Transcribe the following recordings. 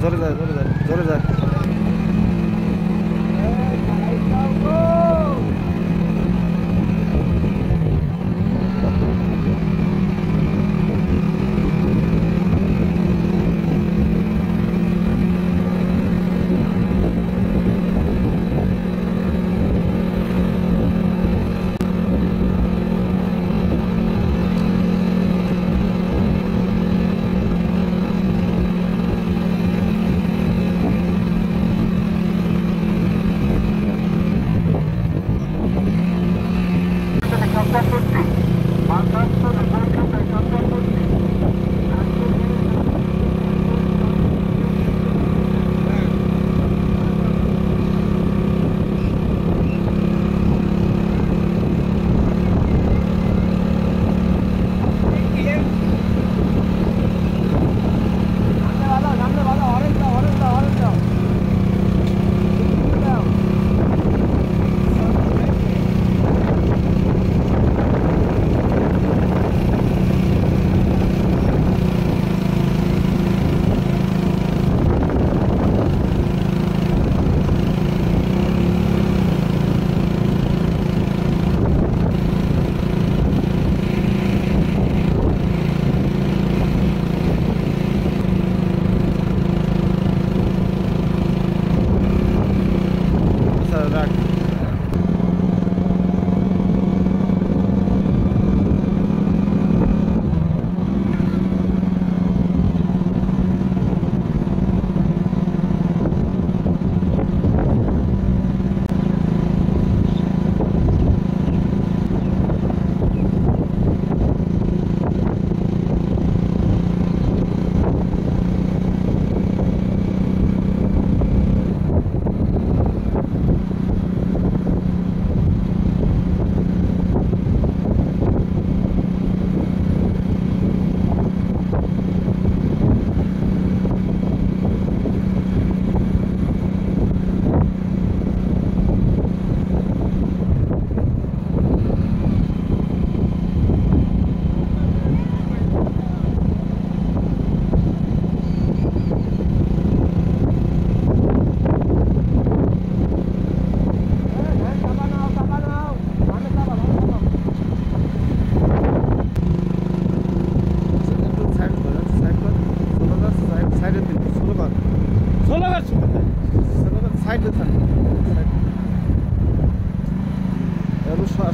জোরে যায় জোরে যায় জোরে যায়।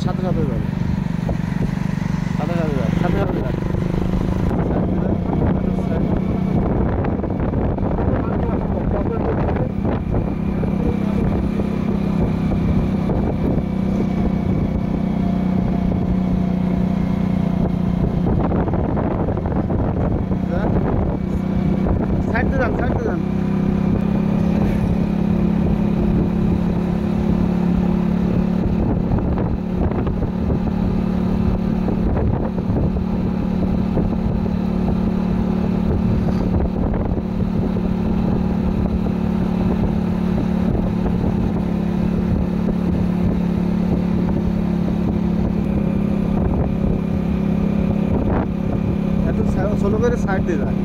সাথে সাথে যাবে সাথে সাথে যাবে সাথে সাথে যাবে সাইডে যান সাইডে যান এত স্লো করে সাইড দিয়ে যায়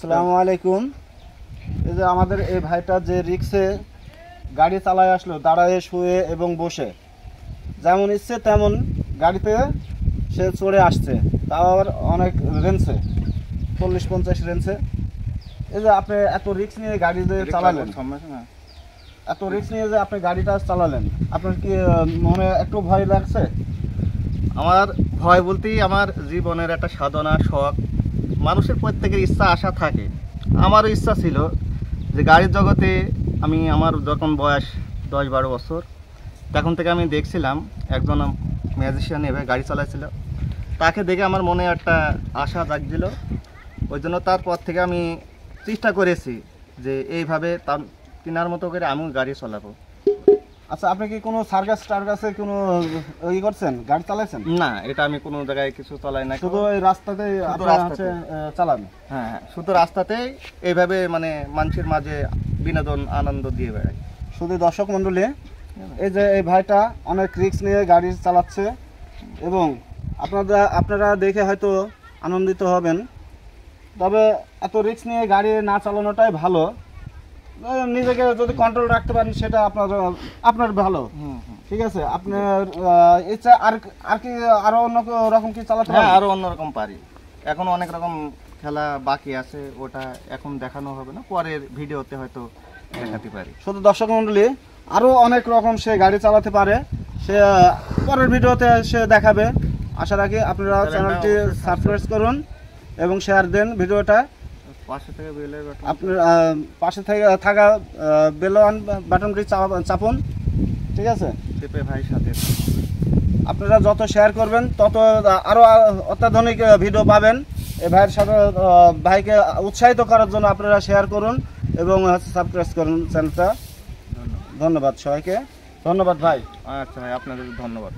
আসসালামু আলাইকুম। এই যে আমাদের এই ভাইটা যে রিক্সে গাড়ি চালায় আসলো, দাঁড়ায়, শুয়ে এবং বসে, যেমন ইচ্ছে তেমন গাড়িতে সে চড়ে আসছে, তাও আবার অনেক রেঞ্জে, 40-50 রেঞ্জে। এই যে আপনি এত রিক্স নিয়ে গাড়ি যে চালালেন, এত রিক্স নিয়ে যে আপনি গাড়িটা চালালেন, আপনার কি মনে একটু ভয় লাগছে? আমার ভয় বলতেই আমার জীবনের একটা সাধনা, শখ, মানুষের প্রত্যেকের ইচ্ছা আশা থাকে। আমারও ইচ্ছা ছিল যে গাড়ির জগতে আমার যখন বয়স 10-12 বছর, তখন থেকে আমি দেখছিলাম একজন ম্যাজিশিয়ান এভাবে গাড়ি চালাচ্ছিল, তাকে দেখে আমার মনে একটা আশা জাগছিল। ওই জন্য তারপর থেকে আমি চেষ্টা করেছি যে এইভাবে তিনার মতো করে আমিও গাড়ি চালাবো। আচ্ছা, আপনি কি কোনো সার্কাসে কোনো করছেন, গাড়ি চালাইছেন? না, এটা আমি কোনো জায়গায় কিছু চালাই না, শুধু এই রাস্তাতেই চালান? হ্যাঁ, শুধু রাস্তাতেই এইভাবে মানুষের মাঝে বিনোদন আনন্দ দিয়ে বেড়াই। শুধু দর্শক মণ্ডলী, এই যে এই ভাইটা অনেক রিস্ক নিয়ে গাড়ি চালাচ্ছে এবং আপনারা দেখে হয়তো আনন্দিত হবেন। তবে এত রিস্ক নিয়ে গাড়ি না চালানোটাই ভালো। নিজেকে যদি কন্ট্রোল রাখতে পারেন সেটা আপনার ভালো। ঠিক আছে, আপনার ইচ্ছা আর কি আরো অন্য রকম কি চালাতে পারেন? আরো অন্যরকম পারি, এখন অনেক রকম খেলা বাকি আছে, ওটা এখন দেখানো হবে না, পরের ভিডিওতে হয়তো দেখাতে পারি। শুধু দর্শক মণ্ডলী, আরো অনেক রকম সে গাড়ি চালাতে পারে, সে পরের ভিডিওতে সে দেখাবে। আশা রাখি আপনারা চ্যানেলটি সাবস্ক্রাইব করুন এবং শেয়ার দেন ভিডিওটা। আপনার পাশে থাকা বেল বাটনটি চাপুন। ঠিক আছে, ভাই সাথে আপনারা যত শেয়ার করবেন তত আরো অত্যাধুনিক ভিডিও পাবেন। এই ভাইয়ের সাথে ভাইকে উৎসাহিত করার জন্য আপনারা শেয়ার করুন এবং সাবস্ক্রাইব করুন চ্যানেলটা। ধন্যবাদ সবাইকে। ধন্যবাদ ভাই। আচ্ছা ভাই, আপনাদের ধন্যবাদ।